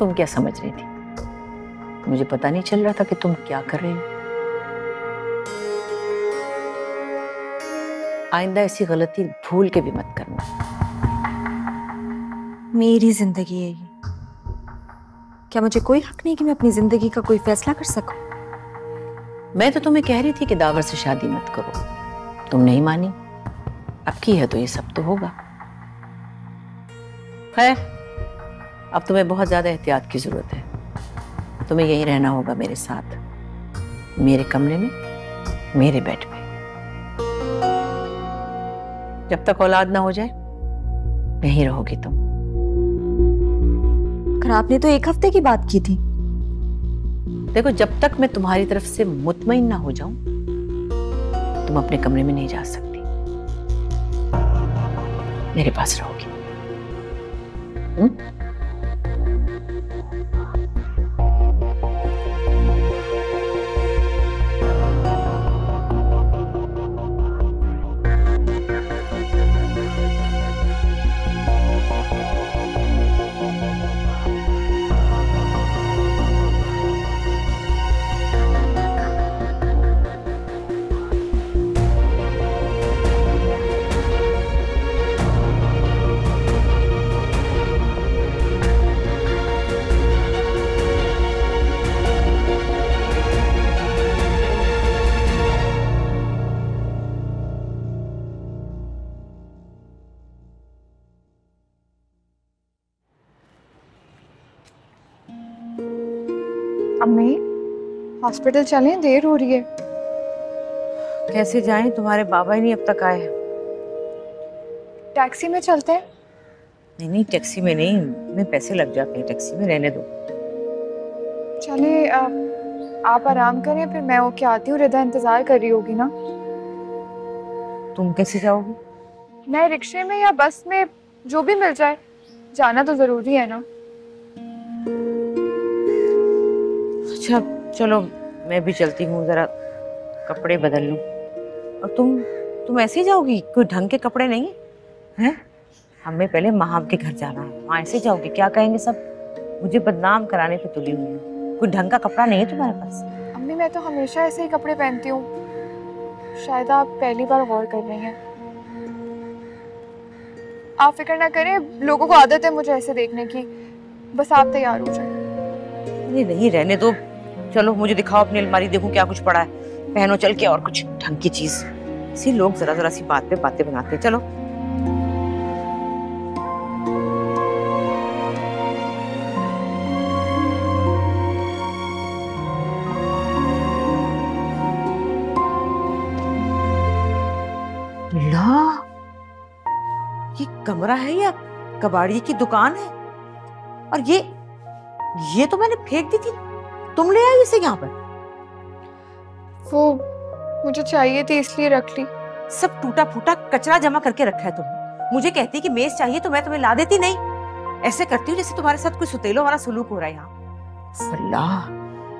तुम क्या समझ रही थी? मुझे पता नहीं चल रहा था कि तुम क्या कर रही हो। आइंदा ऐसी गलती भूल के भी मत करना। मेरी जिंदगी है ये, क्या मुझे कोई हक नहीं कि मैं अपनी जिंदगी का कोई फैसला कर सकूं? मैं तो तुम्हें कह रही थी कि दावर से शादी मत करो, तुम नहीं मानी। अब की है तो ये सब तो होगा। खैर, अब तुम्हें बहुत ज्यादा एहतियात की जरूरत है। तुम्हें यहीं रहना होगा मेरे साथ, मेरे कमरे में, मेरे बेड पे, जब तक औलाद ना हो जाए यहीं रहोगी तुम। पर आपने तो 1 हफ्ते की बात की थी। देखो, जब तक मैं तुम्हारी तरफ से मुतमईन ना हो जाऊं तुम अपने कमरे में नहीं जा सकती, मेरे पास रहोगी। अम्मी, हॉस्पिटल चलें, देर हो रही है। कैसे जाएं, तुम्हारे बाबा ही नहीं अब तक आए। टैक्सी में चलते हैं। नहीं नहीं, टैक्सी में नहीं, इतने पैसे लग जाते हैं टैक्सी में, रहने दो। चलिए, आप आराम करें, फिर मैं होके आती हूँ। रिदा इंतजार कर रही होगी ना। तुम कैसे जाओगी? मैं रिक्शे में या बस में, जो भी मिल जाए। जाना तो जरूरी है ना। अच्छा चलो, मैं भी चलती हूँ, जरा कपड़े बदल लूं। और तुम ऐसे ही जाओगी? कोई ढंग के कपड़े नहीं हैं? हमें पहले महाम के घर जाना है, वहाँ ऐसे जाओगी? क्या कहेंगे सब? मुझे बदनाम कराने पे तुली हुई है। कोई ढंग का कपड़ा नहीं है तुम्हारे पास? अम्मी, मैं तो हमेशा ऐसे ही कपड़े पहनती हूँ। शायद आप पहली बार गौर कर रही हैं। आप फिक्र ना करें, लोगों को आदत है मुझे ऐसे देखने की। बस आप तैयार हो जाए। नहीं नहीं, रहने दो। चलो मुझे दिखाओ अपनी अलमारी, देखूं क्या कुछ पड़ा है, पहनो चल के और कुछ ढंग की चीज। इसी लोग जरा जरा सी बात पे बातें बनाते हैं। चलो। ला, ये कमरा है या कबाड़ी की दुकान है? और ये तो मैंने फेंक दी थी, तुम ले आई इसे यहाँ पर? वो मुझे चाहिए थी इसलिए रख ली। सब टूटा फूटा कचरा जमा करके रखा है तुमने। मुझे कहती कि मेज चाहिए तो मैं तुम्हें ला देती, नहीं ऐसे करती हूँ जैसे तुम्हारे साथ कोई सुतेलो वाला सलूक हो रहा है यहाँ। अल्लाह,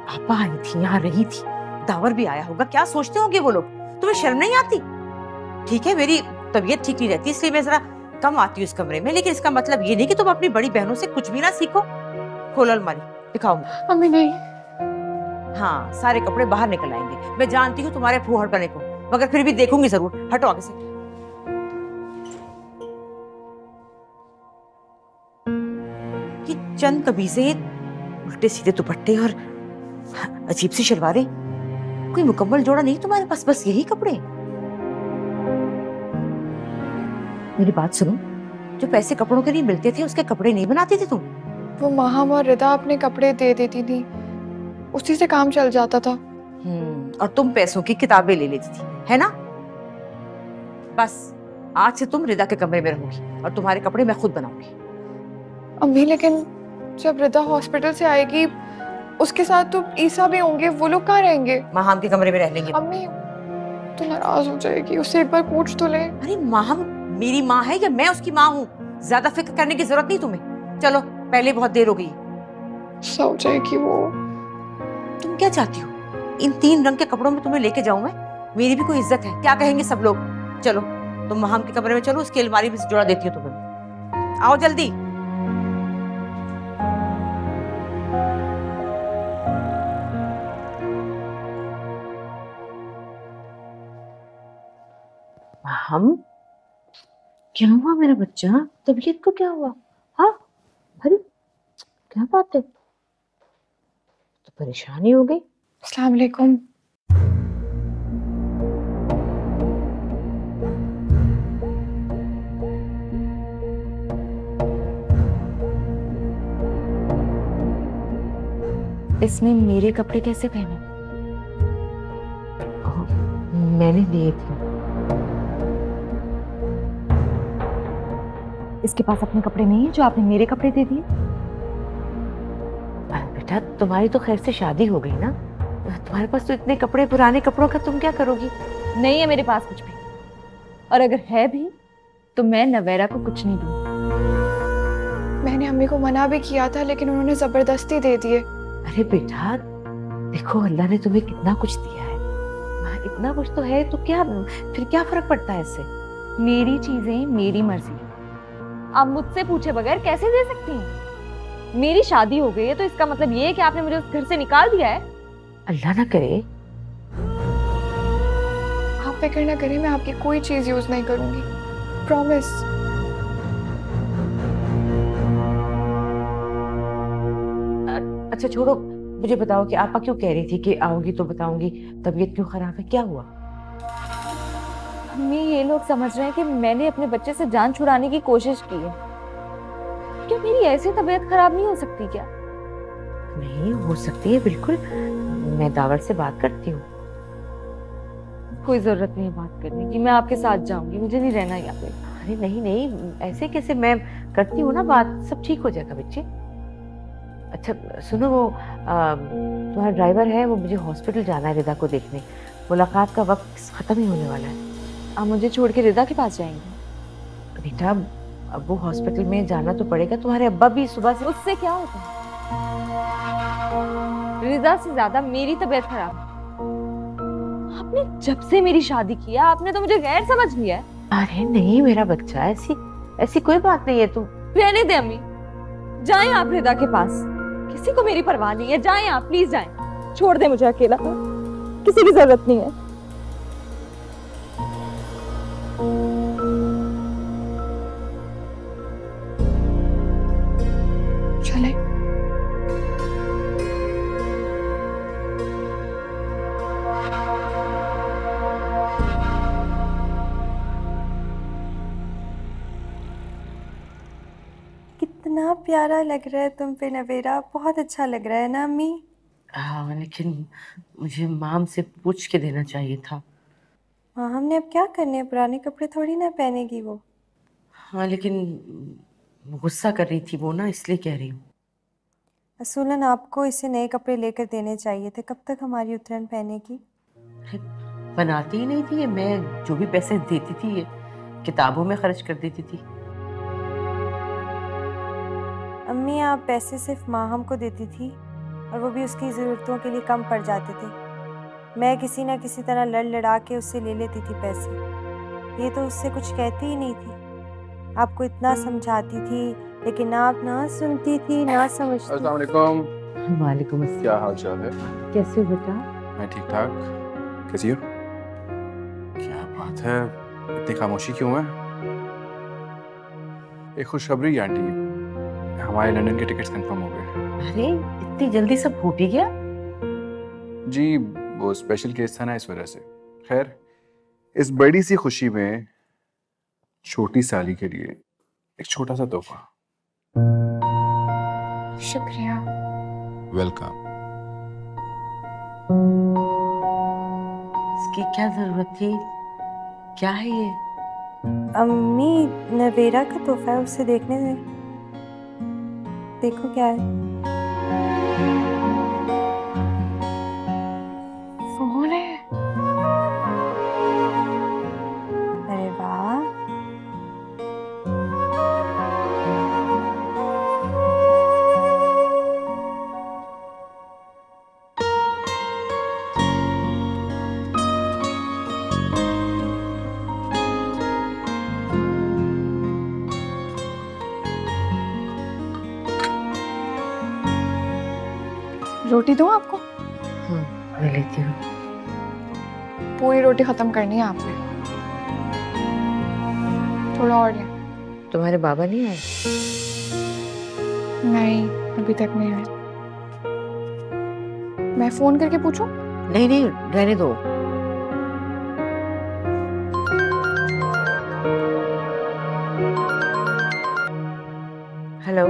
पापा आई थी, यहाँ रही थी, दावर भी आया होगा, क्या सोचते होंगे वो लोग? तुम्हें शर्म नहीं आती? ठीक है, मेरी तबीयत ठीक नहीं रहती इसलिए मैं जरा कम आती हूँ इस कमरे में, लेकिन इसका मतलब ये नहीं कि तुम अपनी बड़ी बहनों से कुछ भी ना सीखो। खोलो अलमारी, दिखाओ। अम्मी नहीं। हाँ, सारे कपड़े बाहर निकल आएंगे। मैं जानती हूँ तुम्हारे फूहड़ करने को, मगर फिर भी देखूंगी जरूर। हटो आगे से। ये चंद कमीजें, उल्टे सीधे दुपट्टे और अजीब सी शलवारें, कोई मुकम्मल जोड़ा नहीं तुम्हारे पास? बस यही कपड़े? मेरी बात सुनो, जो पैसे कपड़ों के लिए मिलते थे उसके कपड़े नहीं बनाती थी तुम? वो महाम और रिदा अपने कपड़े दे देती थी, उसी से काम चल जाता था। और तुम पैसों की किताबें ले लेती थी, है ना? बस आज से तुम रिदा के कमरे में रहोगी और तुम्हारे कपड़े मैं खुद बनाऊंगी। अम्मी, लेकिन जब रिदा हॉस्पिटल से आएगी उसके साथ तो ईसा भी होंगे, वो लोग कहाँ रहेंगे? महाम के कमरे में रह लेंगे। अम्मी तो नाराज हो जाएगी, उससे एक बार पूछ तो ले। अरे महाम मेरी माँ है या मैं उसकी माँ हूँ? ज्यादा फिक्र करने की जरूरत नहीं तुम्हें। चलो, पहले बहुत देर हो गई। सो जाएगी वो। तुम क्या चाहती हो? इन 3 रंग के कपड़ों में तुम्हें लेके जाऊं मैं? मेरी भी कोई इज्जत है, क्या कहेंगे सब लोग? चलो तुम महाम के कमरे में चलो, उसकी अलमारी में से जोड़ा देती हूँ तुम्हें। आओ जल्दी। हम? क्या हुआ मेरा बच्चा? तबीयत को क्या हुआ? हाँ, अरे क्या बात है? तो परेशानी हो गई। अस्सलाम वालेकुम। इसने मेरे कपड़े कैसे पहने? मैंने दिए थे। इसके पास अपने कपड़े नहीं है जो आपने मेरे कपड़े दे दिए? बेटा तुम्हारी तो खैर से शादी हो गई ना, तुम्हारे पास तो इतने कपड़े, पुराने कपड़ों का तुम क्या करोगी? नहीं है मेरे पास कुछ भी, और अगर है भी तो मैं नवेरा को कुछ नहीं दूंगी। मैंने अम्मी को मना भी किया था लेकिन उन्होंने जबरदस्ती दे दिए। अरे बेटा देखो, अल्लाह ने तुम्हें कितना कुछ दिया है, इतना कुछ तो है, तो क्या फिर क्या फर्क पड़ता है इससे? मेरी चीजें मेरी मर्जी। आप मुझसे पूछे बगैर कैसे दे सकती हैं? मेरी शादी हो गई है तो इसका मतलब ये है कि आपने मुझे उस घर से निकाल दिया है? अल्लाह ना करे। आप फिक्र ना करें, मैं आपकी कोई चीज यूज नहीं करूंगी, प्रॉमिस। अच्छा छोड़ो, मुझे बताओ कि आपा क्यों कह रही थी कि आओगी तो बताऊंगी, तबीयत क्यों खराब है, क्या हुआ? अम्मी ये लोग समझ रहे हैं कि मैंने अपने बच्चे से जान छुड़ाने की कोशिश की है। क्या मेरी ऐसी तबीयत खराब नहीं हो सकती क्या? नहीं हो सकती है, बिल्कुल, मैं दावर से बात करती हूँ। कोई जरूरत नहीं है बात करने की, मैं आपके साथ जाऊंगी, मुझे नहीं रहना यहाँ पे। अरे नहीं नहीं, ऐसे कैसे, मैं करती हूँ ना बात, सब ठीक हो जाएगा बच्चे। अच्छा सुनो, वो तुम्हारा ड्राइवर है, वो मुझे हॉस्पिटल जाना है रिदा को देखने, मुलाकात का वक्त खत्म ही होने वाला है। आप मुझे छोड़ के रिदा के पास जाएंगे? बेटा अब वो हॉस्पिटल में जाना तो पड़ेगा, तुम्हारे अब्बा भी सुबह से। उससे क्या होता है? रिदा से ज्यादा मेरी तबीयत खराब है। आपने जब से मेरी शादी की है आपने तो मुझे गैर समझ लिया है। अरे नहीं मेरा बच्चा, ऐसी ऐसी कोई बात नहीं है, तुम रहने दे अम्मी, जाएं आप रिदा के पास, किसी को मेरी परवाह नहीं है, जाएं आप, प्लीज जाएं, छोड़ दे मुझे अकेला, किसी की जरूरत नहीं है। चले। कितना प्यारा लग रहा है तुम पे नवेरा, बहुत अच्छा लग रहा है ना अम्मी? हाँ, लेकिन मुझे माम से पूछ के देना चाहिए था। हाँ, हमने अब क्या करने हैं, पुराने कपड़े थोड़ी ना पहनेगी वो। हाँ लेकिन गुस्सा कर रही थी वो ना, इसलिए कह रही हूँ। असूलन आपको इसे नए कपड़े लेकर देने चाहिए थे, कब तक हमारी उतरन पहनेगी? अरे बनाती ही नहीं थी ये, मैं जो भी पैसे देती थी ये किताबों में खर्च कर देती थी। अम्मी आप पैसे सिर्फ माहम को देती थी और वो भी उसकी ज़रूरतों के लिए कम पड़ जाते थे। मैं किसी ना किसी तरह लड़ लड़ा के उससे ले लेती थी पैसे, ये तो उससे कुछ कहती ही नहीं थी। आपको इतना समझाती थी लेकिन आप ना सुनती थी ना समझती। अस्सलाम वालेकुम। वालेकुम अस्सलाम। क्या हाल चाल है? कैसे हो बेटा? मैं ठीक ठाक। कैसी हो? क्या बात है, इतनी खामोशी क्यों है? एक खुशखबरी आंटी, हमारे लंदन के टिकट्स कंफर्म हो गए। अरे इतनी जल्दी सब हो भी गया? जी वो स्पेशल केस था ना, इस वजह से। खैर इस बड़ी सी खुशी में छोटी साली के लिए एक छोटा सा तोहफा। शुक्रिया। वेलकम। इसकी क्या जरूरत थी? क्या है ये? अम्मी नवेरा का तोहफा है, उसे देखने दे, देखो क्या है। फोन है। अरे वाह, रोटी दूं आपको? मैं लेती हूँ। पूरी रोटी खत्म करनी है आपने। थोड़ा और लें। तुम्हारे बाबा नहीं आए? नहीं, अभी तक नहीं आए। मैं फोन करके पूछूं? नहीं नहीं, रहने दो। हेलो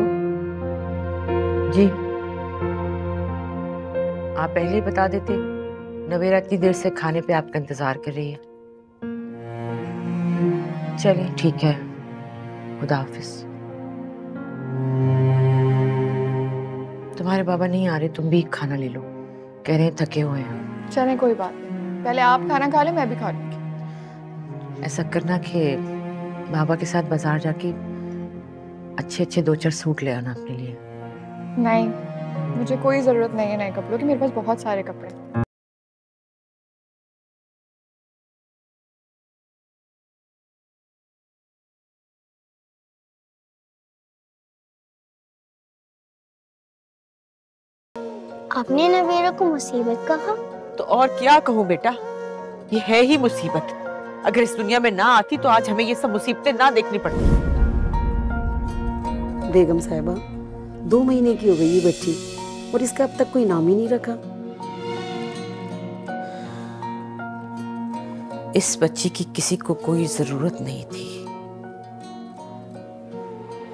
जी, आप पहले ही बता देते, नवेरा इतनी देर से खाने पे आपका इंतजार कर रही है। चलिए ठीक है, खुदा हाफिज। तुम्हारे बाबा नहीं आ रहे, तुम भी खाना ले लो, कह रहे हैं थके हुए हैं। चलें, कोई बात नहीं, पहले आप खाना खा लें, मैं भी खा लूंगी। ऐसा करना कि बाबा के साथ बाजार जाके अच्छे अच्छे 2-4 सूट ले आना अपने लिए। नहीं, मुझे कोई जरूरत नहीं है नए कपड़ों की, मेरे पास बहुत सारे कपड़े हैं। आपने नवेरा को मुसीबत कहा? तो और क्या कहूँ बेटा, ये है ही मुसीबत। अगर इस दुनिया में ना आती तो आज हमें ये सब मुसीबतें ना देखनी पड़ती। बेगम साहिबा, 2 महीने की हो गई ये बच्ची और इसका अब तक कोई नाम ही नहीं रखा। इस बच्ची की किसी को कोई जरूरत नहीं थी,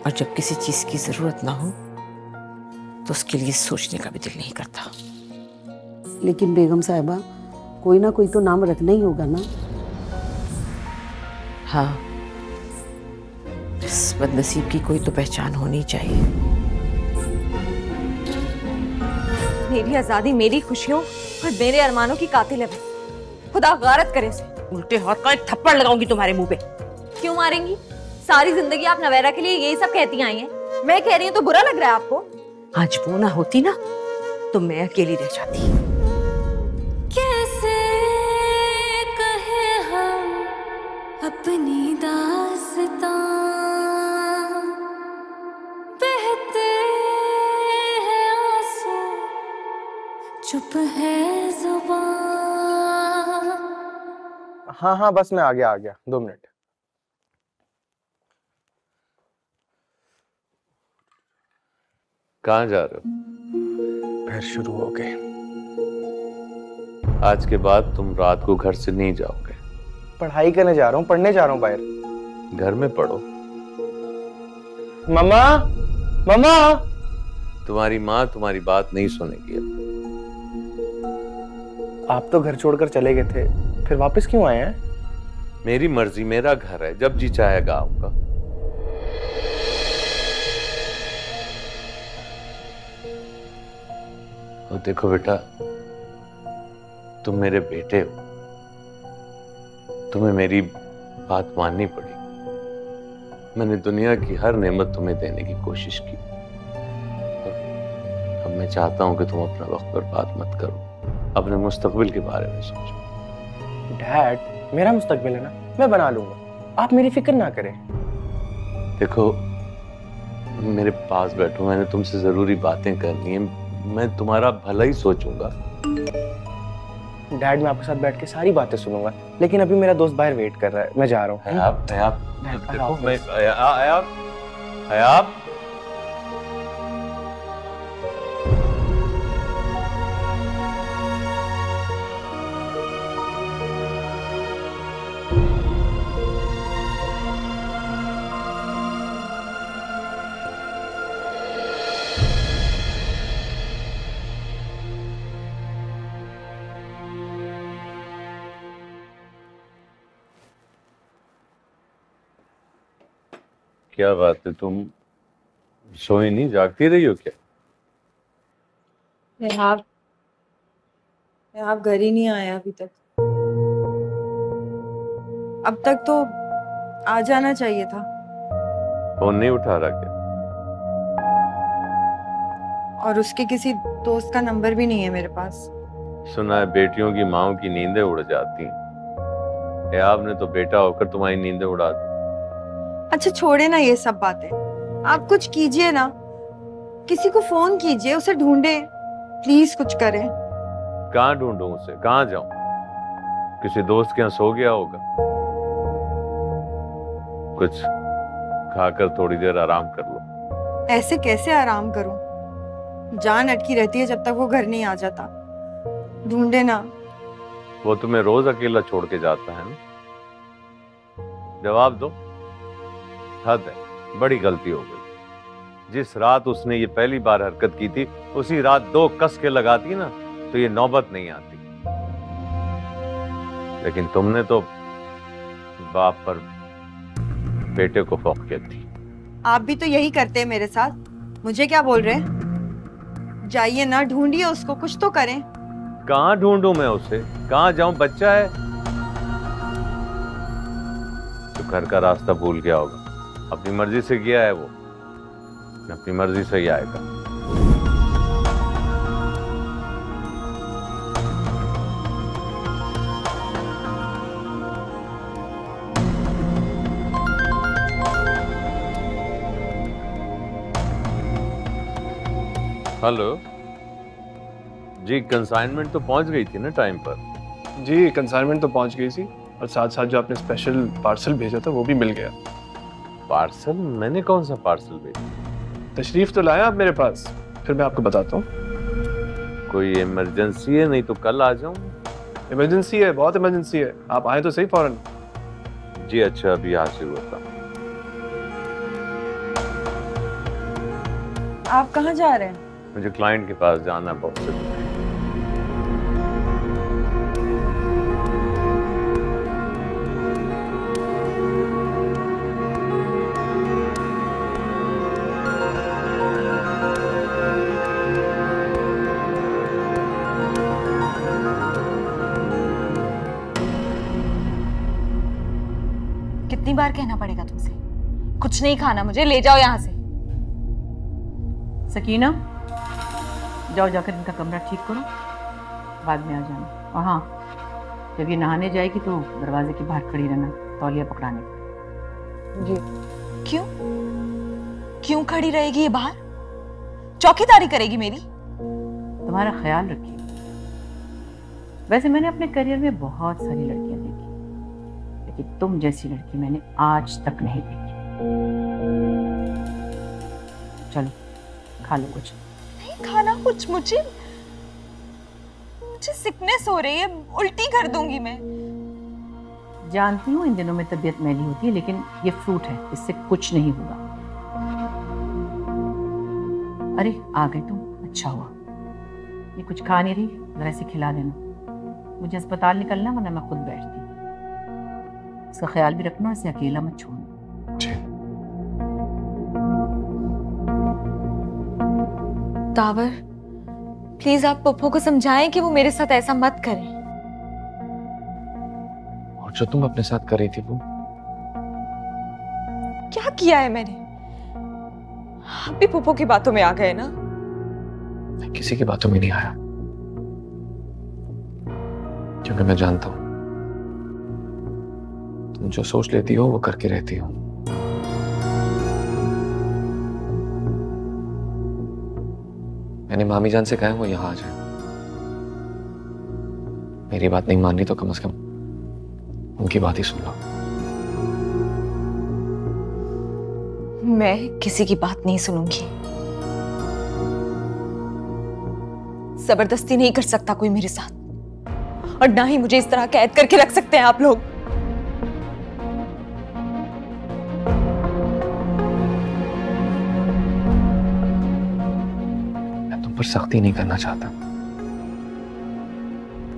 और जब किसी चीज की जरूरत ना हो तो उसके लिए सोचने का भी दिल नहीं करता। लेकिन बेगम साहिबा, कोई ना कोई तो नाम रखना ही होगा ना। हाँ, इस बदनसीब की कोई तो पहचान होनी चाहिए। मेरी आजादी, मेरी खुशियों और मेरे अरमानों की कातिल है। खुदा गारत करे इसे। उल्टे हाथ का एक थप्पड़ लगाऊंगी तुम्हारे मुंह पे। क्यों मारेंगी? सारी जिंदगी आप नवेरा के लिए यही सब कहती आई हैं। मैं कह रही हूँ तो बुरा लग रहा है आपको? आज वो ना होती ना तो मैं अकेली रह जाती। कैसे कहे हम अपनी दास्तां, बहते हैं आंसू, चुप है जुबान। हाँ, बस मैं आ गया 2 मिनट। कहाँ जा रहे हो? फिर शुरू हो गए। आज के बाद तुम रात को घर से नहीं जाओगे। पढ़ाई करने जा रहा हूँ, पढ़ने जा रहा हूँ बाहर। घर में पढ़ो। मम्मा, मम्मा। तुम्हारी माँ तुम्हारी बात नहीं सुनेगी अब। आप तो घर छोड़कर चले गए थे, फिर वापस क्यों आए हैं? मेरी मर्जी, मेरा घर है, जब जी चाहेगा आऊंगा। और देखो बेटा, तुम मेरे बेटे हो, तुम्हें मेरी बात माननी पड़ी। मैंने दुनिया की हर नेमत तुम्हें देने की कोशिश की, अब मैं चाहता हूं कि तुम अपना वक्त बर्बाद मत करो, अपने मुस्तकबिल के बारे में सोचो। डैड, मेरा मुस्तकबिल है ना, मैं बना लूंगा, आप मेरी फिक्र ना करें। देखो, मेरे पास बैठो, मैंने तुमसे जरूरी बातें करनी है, मैं तुम्हारा भला ही सोचूंगा। डैड, मैं आपके साथ बैठ के सारी बातें सुनूंगा, लेकिन अभी मेरा दोस्त बाहर वेट कर रहा है, मैं जा रहा हूँ। देखो, मैं हयाब, क्या बात है, तुम सोई नहीं, जागती रही हो क्या? आप घर ही नहीं आया अभी तक। अब तक तो आ जाना चाहिए था। फोन नहीं उठा रहा क्या? और उसके किसी दोस्त का नंबर भी नहीं है मेरे पास। सुना है बेटियों की माओं की नींदें उड़ जाती हैं। आपने तो बेटा होकर तुम्हारी नींदें उड़ा दी। अच्छा छोड़े ना ये सब बातें, आप कुछ कीजिए ना, किसी को फोन कीजिए, उसे ढूंढे, प्लीज कुछ करें। कहाँ ढूंढूं उसे, कहाँ जाऊं? किसी दोस्त के यहाँ सो गया होगा। कुछ खाकर थोड़ी देर आराम कर लो। ऐसे कैसे आराम करूं? जान अटकी रहती है जब तक वो घर नहीं आ जाता। ढूंढे ना। वो तुम्हें रोज अकेला छोड़ के जाता है ना? जवाब दो। हद है, बड़ी गलती हो गई। जिस रात उसने ये पहली बार हरकत की थी, उसी रात 2 कस के लगाती ना तो ये नौबत नहीं आती। लेकिन तुमने तो बाप पर बेटे को फौकियत दी। आप भी तो यही करते हैं मेरे साथ। मुझे क्या बोल रहे हैं? जाइए ना, ढूंढिए उसको, कुछ तो करें। कहाँ ढूंढूं मैं उसे? कहाँ जाऊं? बच्चा है तो घर का रास्ता भूल गया होगा। अपनी मर्जी से गया है वो, अपनी मर्जी से ही आएगा। हेलो जी, कंसाइनमेंट तो पहुंच गई थी ना टाइम पर? जी कंसाइनमेंट तो पहुंच गई थी और साथ साथ जो आपने स्पेशल पार्सल भेजा था वो भी मिल गया। पार्सल? मैंने कौन सा पार्सल भेजा? तशरीफ तो लाया आप मेरे पास, फिर मैं आपको बताता हूँ। कोई इमरजेंसी है? नहीं तो कल आ जाऊँ। इमरजेंसी है, बहुत इमरजेंसी है। आप आए तो सही फौरन। जी अच्छा, अभी हाजिर होता। आप कहाँ जा रहे हैं? मुझे क्लाइंट के पास जाना है, बहुत जरूरी है। कितनी बार कहना पड़ेगा तुमसे? कुछ नहीं खाना मुझे, ले जाओ यहाँ से। सकीना, जाओ जाकर इनका कमरा ठीक करो, बाद में आ जाना। और हाँ, जब ये नहाने जाएगी तो दरवाजे के बाहर खड़ी रहना, तौलिया पकड़ाने। जी। क्यों? क्यों खड़ी रहेगी ये बाहर? चौकीदारी करेगी मेरी? तुम्हारा ख्याल रखिए। वैसे मैंने अपने करियर में बहुत सारी लड़कियां देखी, लेकिन तुम जैसी लड़की मैंने आज तक नहीं देखी। चलो खा लो कुछ। नहीं खाना कुछ, मुझे सिकनेस हो रही है, उल्टी कर दूंगी मैं। जानती हूँ इन दिनों में तबीयत मैली होती है, लेकिन ये फ्रूट है, इससे कुछ नहीं होगा। अरे आ गए तुम, अच्छा हुआ। ये कुछ खा नहीं रही, जरा इसे खिला देना। मुझे अस्पताल निकलना, वरना मैं खुद बैठती। इसका ख्याल भी रखना, इसे अकेला मत छोड़ना। जी। तावर, प्लीज आप पप्पू को समझाएं कि वो मेरे साथ ऐसा मत करें। और जो तुम अपने साथ कर रही थी वो? क्या किया है मैंने? आप भी पप्पू की बातों में आ गए ना? मैं किसी की बातों में नहीं आया, क्योंकि मैं जानता हूं तुम जो सोच लेती हो वो करके रहती हो। मैंने मामी जान से कहा है वो यहां आ जाए। मेरी बात नहीं माननी तो कम से कम उनकी बात ही सुन लो। मैं किसी की बात नहीं सुनूंगी। जबरदस्ती नहीं कर सकता कोई मेरे साथ, और ना ही मुझे इस तरह कैद करके रख सकते हैं आप लोग। मैं तुम पर सख्ती नहीं करना चाहता,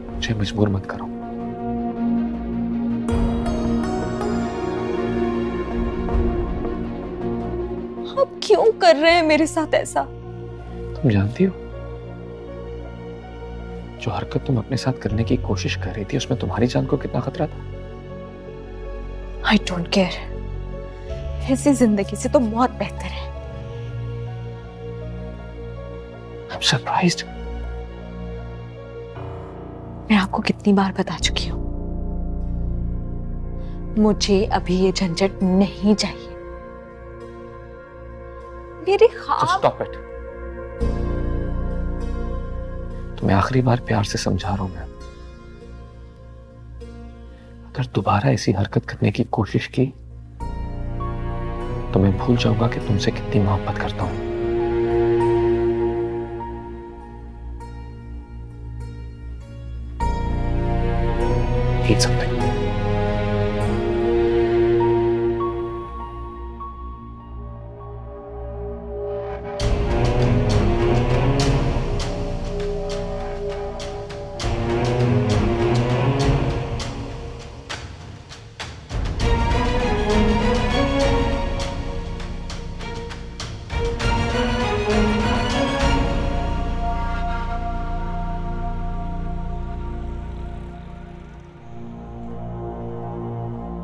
मुझे मजबूर मत करो। आप क्यों कर रहे हैं मेरे साथ ऐसा? तुम जानती हो जो हरकत तुम अपने साथ करने की कोशिश कर रही थी उसमें तुम्हारी जान को कितना खतरा था? I don't care। ऐसी जिंदगी से तो मौत बेहतर है। I'm surprised। मैं आपको कितनी बार बता चुकी हूँ, मुझे अभी ये झंझट नहीं चाहिए। मेरे ख्वाब। Stop it। तुम्हें आखिरी बार प्यार से समझा रहा हूं मैं, अगर दोबारा ऐसी हरकत करने की कोशिश की तो मैं भूल जाऊंगा कि तुमसे कितनी मोहब्बत करता हूं। Eat something.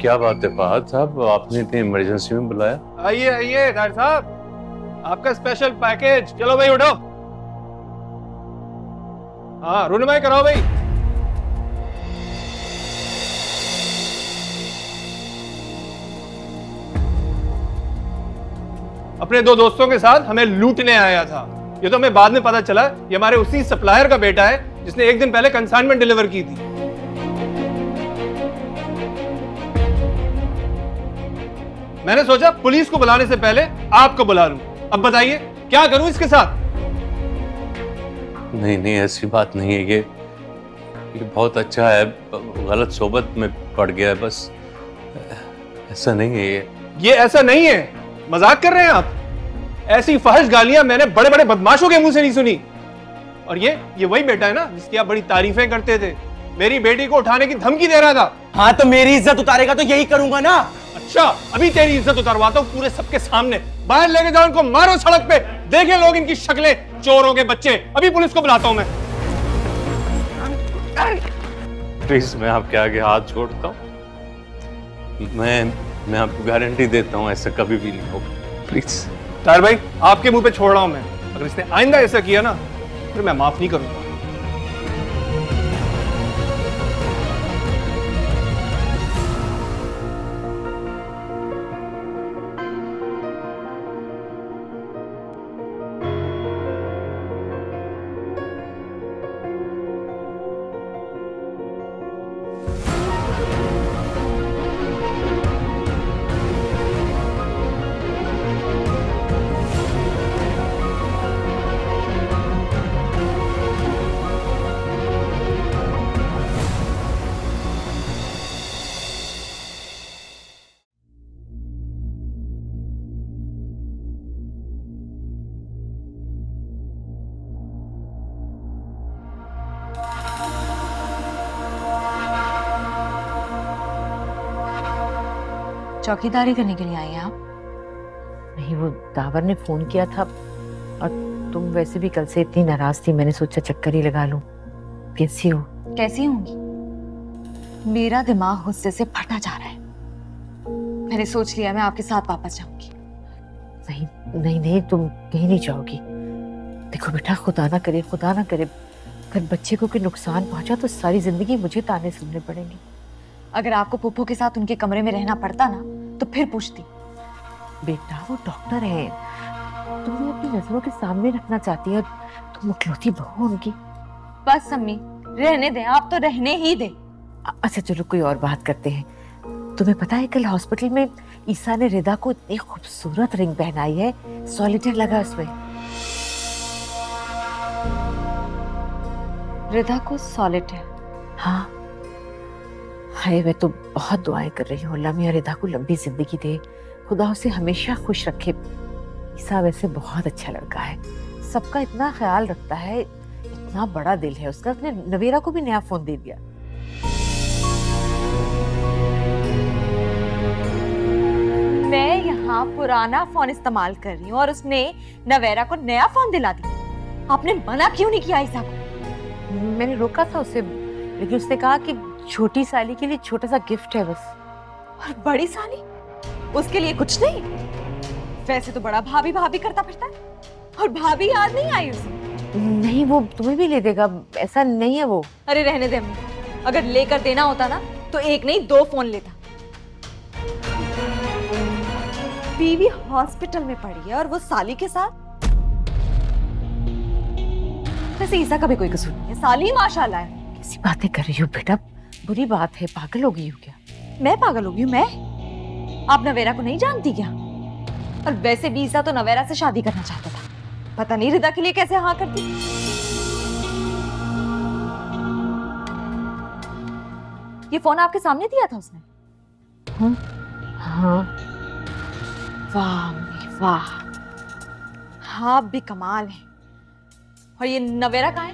क्या बात है फहद साहब, आपने इतनी इमरजेंसी में बुलाया? आइए आइए डॉक्टर साहब, आपका स्पेशल पैकेज। चलो भाई उठो। हाँ रुनमाई कराओ भाई। अपने दो दोस्तों के साथ हमें लूटने आया था। ये तो हमें बाद में पता चला ये हमारे उसी सप्लायर का बेटा है जिसने एक दिन पहले कंसाइनमेंट डिलीवर की थी। मैंने सोचा पुलिस को बुलाने से पहले आपको बुला लूं। अब बताइए क्या करूं इसके साथ? नहीं नहीं, ऐसी बात नहीं है। ये बहुत अच्छा है, गलत सोबत में पड़ गया है, बस ऐसा नहीं है। ये ऐसा नहीं है। मजाक कर रहे हैं आप? ऐसी फहश गालियां मैंने बड़े बड़े बदमाशों के मुंह से नहीं सुनी। और ये वही बेटा है ना जिसकी आप बड़ी तारीफें करते थे? मेरी बेटी को उठाने की धमकी दे रहा था। हाँ तो मेरी इज्जत उतारेगा तो यही करूंगा ना। अच्छा, अभी तेरी इज्जत उतारवाता हूं पूरे सबके सामने। बाहर लेके जाओ इनको, मारो सड़क पे, देखें लोग इनकी शक्लें, चोरों के बच्चे। अभी पुलिस को बुलाता हूं मैं। प्लीज मैं आपके आगे हाथ जोड़ता हूं। मैं आपको गारंटी देता हूं ऐसा कभी भी नहीं होगा। प्लीज तार भाई, आपके मुंह पे छोड़ रहा हूं मैं। अगर इसने आइंदा ऐसा किया ना फिर मैं माफ नहीं करूंगा। चौकीदारी करने के लिए आई हैं आप? नहीं, वो दावर ने फोन किया था और तुम वैसे भी कल से इतनी नाराज थी, मैंने सोचा चक्कर ही लगा लूं। कैसी हो? कैसी होंगी? मेरा दिमाग गुस्से से फटा जा रहा है। मैंने सोच लिया मैं आपके साथ वापस जाऊंगी। नहीं नहीं नहीं, तुम कहीं नहीं जाओगी। देखो बेटा, खुदा ना करे अगर बच्चे को कोई नुकसान पहुंचा तो सारी जिंदगी मुझे ताने सुनने पड़ेंगे। अगर आपको पुप्पो के साथ उनके कमरे में रहना पड़ता ना तो फिर पूछती। बेटा वो डॉक्टर है, तुम्हें अपनी नजरों के सामने रखना चाहती है, तुम इकलौती बहू उनकी। बस अम्मी रहने दें, आप तो रहने ही दें। अच्छा चलो कोई और बात करते हैं। तुम्हें पता है कल हॉस्पिटल में ईसा ने रिदा को इतनी खूबसूरत रिंग पहनाई है, सॉलिटेयर लगा उसमें। रिदा को सॉलिटेयर? हाँ हाय, मैं तो बहुत दुआएं कर रही हूँ, अल्लाह मियां रिदा को लंबी जिंदगी दे, खुदा उसे हमेशा खुश रखे। ईसा वैसे बहुत अच्छा लड़का है, सबका इतना ख्याल रखता है, इतना बड़ा दिल है उसका। उसने नवेरा को भी नया फोन दे दिया। मैं यहाँ पुराना फोन इस्तेमाल कर रही हूँ और उसने नवेरा को नया फोन दिला दिया। आपने मना क्यों नहीं किया ईसा को? मैंने रोका था उसे, लेकिन उसने कहा कि छोटी साली के लिए छोटा सा गिफ्ट है बस। और बड़ी साली उसके लिए कुछ नहीं? वैसे तो बड़ा भाभी भाभी करता फिरता है, और भाभी याद नहीं आई उसे? नहीं, वो तुम्हें भी ले देगा, ऐसा नहीं है वो। अरे रहने दे अम्मी, अगर लेकर देना होता ना तो एक नहीं 2 फोन लेता। बीवी हॉस्पिटल में पड़ी है और वो साली के साथ। वैसे ईसा का भी कोई कसूर नहीं है, साली माशाल्लाह है। कैसी बातें कर रही हो बेटा, बुरी बात है, पागल हो गई हो क्या? मैं पागल हो गई हूँ? मैं? आप नवेरा को नहीं जानती क्या? और वैसे भी ईसा तो नवेरा से शादी करना चाहता था, पता नहीं रिदा के लिए कैसे हाँ कर दी। ये फोन आपके सामने दिया था उसने? हाँ। वाह अम्मी, वाह। हाँ भी कमाल है। और ये नवेरा कहाँ है?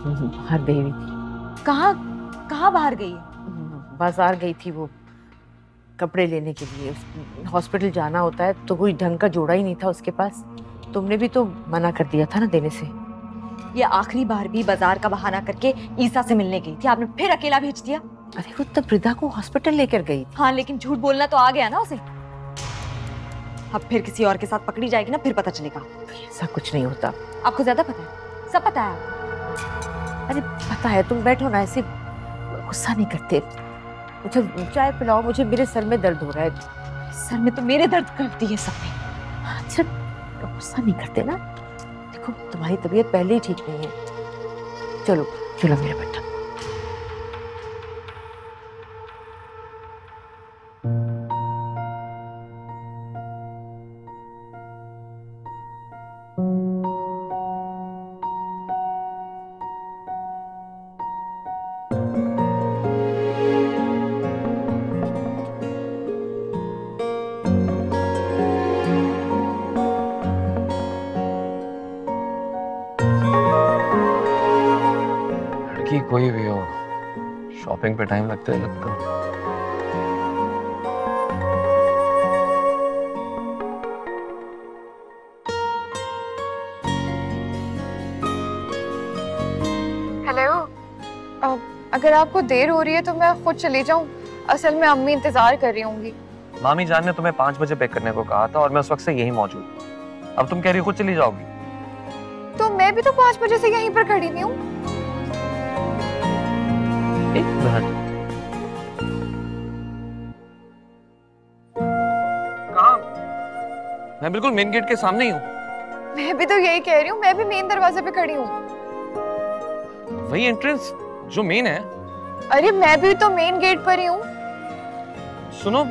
बाहर गई हुई थी। कहाँ बाहर गई है? बाजार गई थी वो कपड़े लेने के लिए। हॉस्पिटल जाना होता है तो कोई ढंग का जोड़ा ही नहीं था उसके पास। तुमने भी तो मना कर दिया था ना देने से। ये आखिरी बार भी बाजार का बहाना करके ईसा से मिलने गई थी, आपने फिर अकेला भेज दिया। अरे वो तब रिदा को हॉस्पिटल लेकर गई थी। हाँ लेकिन झूठ बोलना तो आ गया ना उसे। अब फिर किसी और के साथ पकड़ी जाएगी ना, फिर पता चलेगा। ऐसा कुछ नहीं होता। आपको ज्यादा पता है? सब पता है आपको। अरे पता है, तुम बैठो ना, ऐसे गुस्सा नहीं करते। मुझे चाय पिलाओ, मुझे मेरे सर में दर्द हो रहा है। सर में तो मेरे दर्द करती है सबने। अच्छा गुस्सा नहीं करते ना। देखो तुम्हारी तबीयत पहले ही ठीक नहीं है। चलो चलो मेरा बेटा। कोई भी हो, शॉपिंग पे टाइम लगता है लगता है। हेलो, अगर आपको देर हो रही है तो मैं खुद चली जाऊं। असल में अम्मी इंतजार कर रही होंगी। मामी जान ने तुम्हें 5 बजे पिक करने को कहा था और मैं उस वक्त से यहीं मौजूद। अब तुम कह रही हो खुद चली जाओगी? तो मैं भी तो 5 बजे से यहीं पर खड़ी हुई हूँ। एक मिनट, कहाँ? मैं बिल्कुल मेन गेट के सामने ही हूँ। मैं भी तो यही कह रही हूँ, मैं भी मेन दरवाजे पे खड़ी हूँ। वही एंट्रेंस जो मेन है। अरे मैं भी तो मेन गेट पर ही हूँ। सुनो,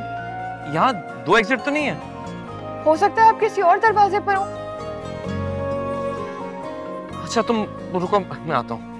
यहाँ 2 एग्जिट तो नहीं है? हो सकता है आप किसी और दरवाजे पर हो। अच्छा तुम रुको, मैं आता हूँ।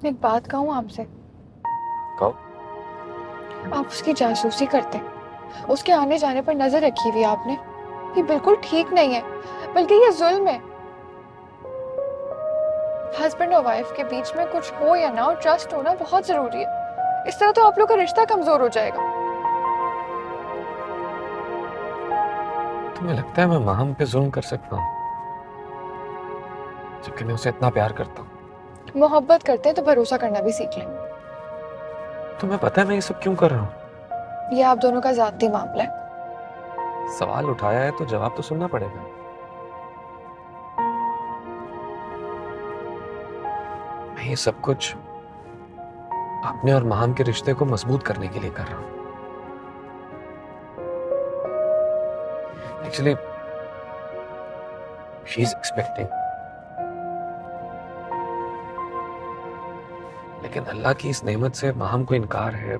एक बात कहूँ आपसे? कहो। आप उसकी जासूसी करते, उसके आने जाने पर नजर रखी हुई आपने। ये बिल्कुल ठीक नहीं है, बल्कि ये जुल्म है। हस्बैंड और वाइफ के बीच में कुछ हो या ना हो, ट्रस्ट होना बहुत जरूरी है। इस तरह तो आप लोग का रिश्ता कमजोर हो जाएगा। तुम्हें लगता है मैं माहम पे जुल्म कर सकता हूँ, जबकि मैं उसे इतना प्यार करता हूँ? मोहब्बत करते हैं तो भरोसा करना भी सीख लें। तुम्हें पता है मैं ये सब क्यों कर रहा हूँ? ये आप दोनों का जाती मामला है। सवाल उठाया है तो जवाब तो सुनना पड़ेगा। मैं ये सब कुछ अपने और माहम के रिश्ते को मजबूत करने के लिए कर रहा हूँ। Actually, she's expecting. लेकिन अल्लाह की इस नेमत से माहम को इनकार है।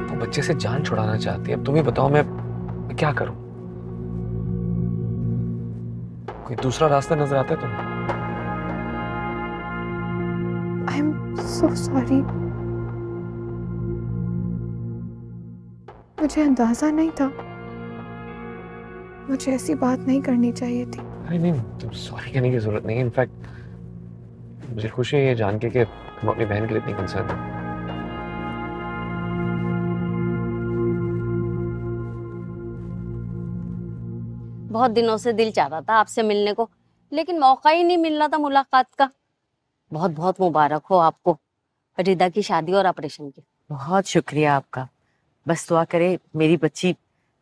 वो बच्चे से जान छुड़ाना चाहती है। अब तुम ही बताओ मैं क्या करूं? कोई दूसरा रास्ता नजर आता है तुम्हें? I am so sorry. मुझे अंदाजा नहीं था, मुझे ऐसी बात नहीं करनी चाहिए थी। अरे नहीं, तुम सॉरी कहने की जरूरत नहीं है। इनफैक्ट मुझे खुशी है ये जान के कि तुम अपनी बहन के लिए इतनी कंसर्न हो। बहुत दिनों से दिल चाह रहा था आपसे मिलने को, लेकिन मौका ही नहीं मिल रहा था मुलाकात का। बहुत बहुत मुबारक हो आपको रिदा की शादी और ऑपरेशन की। बहुत शुक्रिया आपका। बस दुआ करे मेरी बच्ची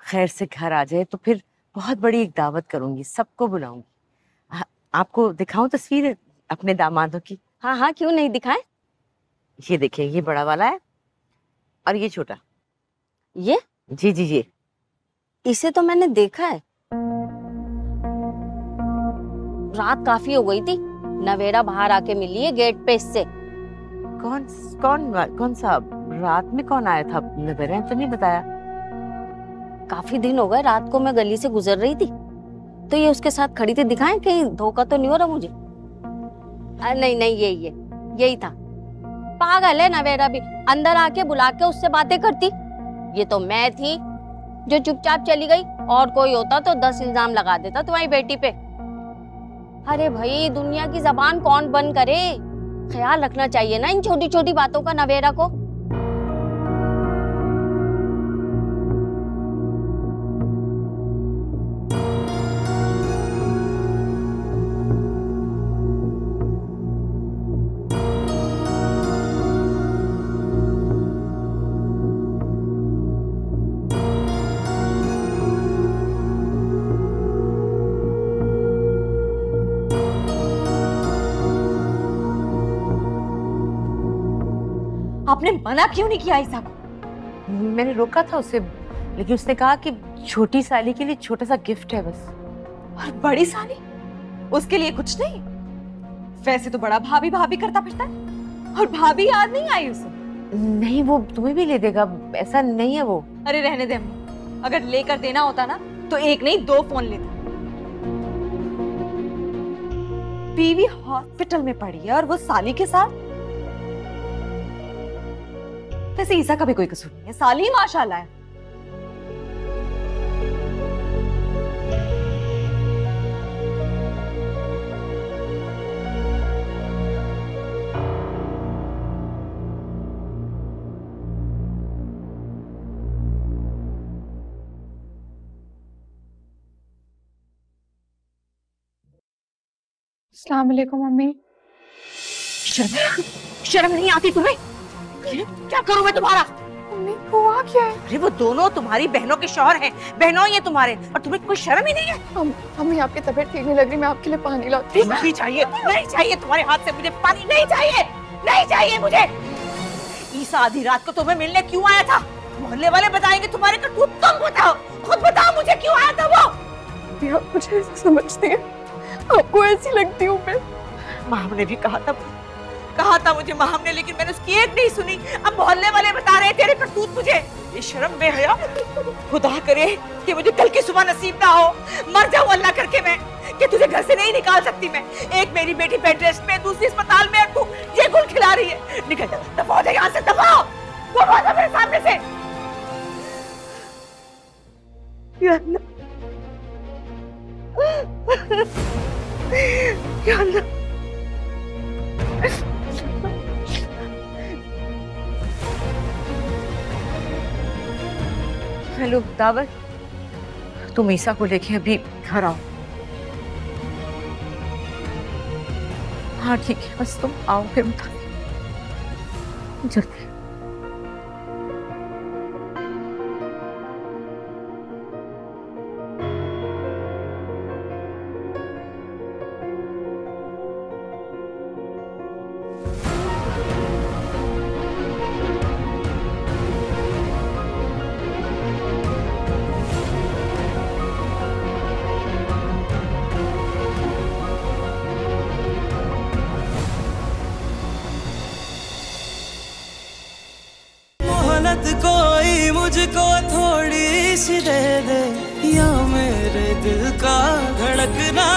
खैर से घर आ जाए तो फिर बहुत बड़ी एक दावत करूंगी, सबको बुलाऊंगी। आपको दिखाऊं तस्वीर अपने दामादों की? हाँ हाँ, क्यों नहीं दिखाएं। ये देखिए, ये बड़ा वाला है और ये छोटा। ये? जी जी जी। इसे तो मैंने देखा है। रात काफी हो गई थी, नवेरा बाहर आके मिली है गेट पे इससे। कौन सा? रात में कौन आया था? नवेरा तो नहीं बताया। काफी दिन हो गए, रात को मैं गली से गुजर रही थी तो ये उसके साथ खड़ी थी। दिखाएं, कहीं धोखा तो नहीं हो रहा मुझे? नहीं नहीं, यही था। पागल है नवेरा भी, अंदर आके बुला के उससे बातें करती। ये तो मैं थी जो चुपचाप चली गई, और कोई होता तो 10 इल्जाम लगा देता तुम्हारी बेटी पे। अरे भाई, दुनिया की जबान कौन बंद करे? ख्याल रखना चाहिए ना इन छोटी छोटी बातों का नवेरा को। आपने मना क्यों नहीं किया ईसा को? मैंने रोका था उसे, लेकिन उसने कहा कि छोटी साली के लिए छोटा सा गिफ्ट है बस। और बड़ी साली उसके लिए कुछ नहीं? वैसे तो बड़ा भाभी भाभी करता फिरता है, और भाभी याद नहीं आई उसे? नहीं, वो तुम्हें भी ले देगा, ऐसा नहीं है वो। अरे रहने दे अम्मी, अगर लेकर देना होता ना तो एक नहीं 2 फोन लेता। बीवी हॉस्पिटल में पड़ी है और वो साली के साथ। वैसे ईसा का भी कोई कसूर नहीं है, साली माशाल्लाह है। अस्सलाम वालेकुम मम्मी। शर्म नहीं आती तुम्हें? क्या करूं मैं तुम्हारा? मम्मी हुआ क्या है? अरे वो दोनों तुम्हारी बहनों के शौहर हैं, बहनों ये तुम्हारे, और तुम्हें कोई शर्म ही नहीं है? मम्मी आपकी तबीयत ठीक नहीं लग रही, मैं आपके लिए पानी लाती हूँ। नहीं चाहिए, नहीं चाहिए तुम्हारे हाथ से मुझे पानी, नहीं चाहिए, नहीं चाहिए मुझे। ईसा आधी रात को तुम्हें मिलने क्यों आया था? मोहल्ले वाले बताएंगे तुम्हारे करतूत, तुम बताओ, खुद बताओ मुझे क्यों आया था वो? आप मुझे ऐसे समझती हैं? आपको ऐसी लगती हूँ मैं? माम ने भी कहा था मुझे माम ने, लेकिन मैंने उसकी एक नहीं सुनी। अब मोहल्ले वाले बता रहे तेरे करतूत मुझे। ये शर्म बेहया, खुदा करे कि मुझे कल की सुबह नसीब ना हो, मर जाऊं अल्लाह करके मैं। कि तुझे घर से नहीं निकाल सकती मैं। एक मेरी बेटी बेड रेस्ट में, दूसरी अस्पताल में, तू ये गुल खिला रही है। निकल जा, दफा हो जा यहाँ से, दफा हो मेरे सामने से। या अल्लाह, या अल्लाह। हेलो दावर, तुम ईसा को लेके अभी घर आओ। हाँ ठीक है, बस तुम आओ फिर बता जल्दी। कोई मुझको थोड़ी सी दे दे, या मेरे दिल का धड़कना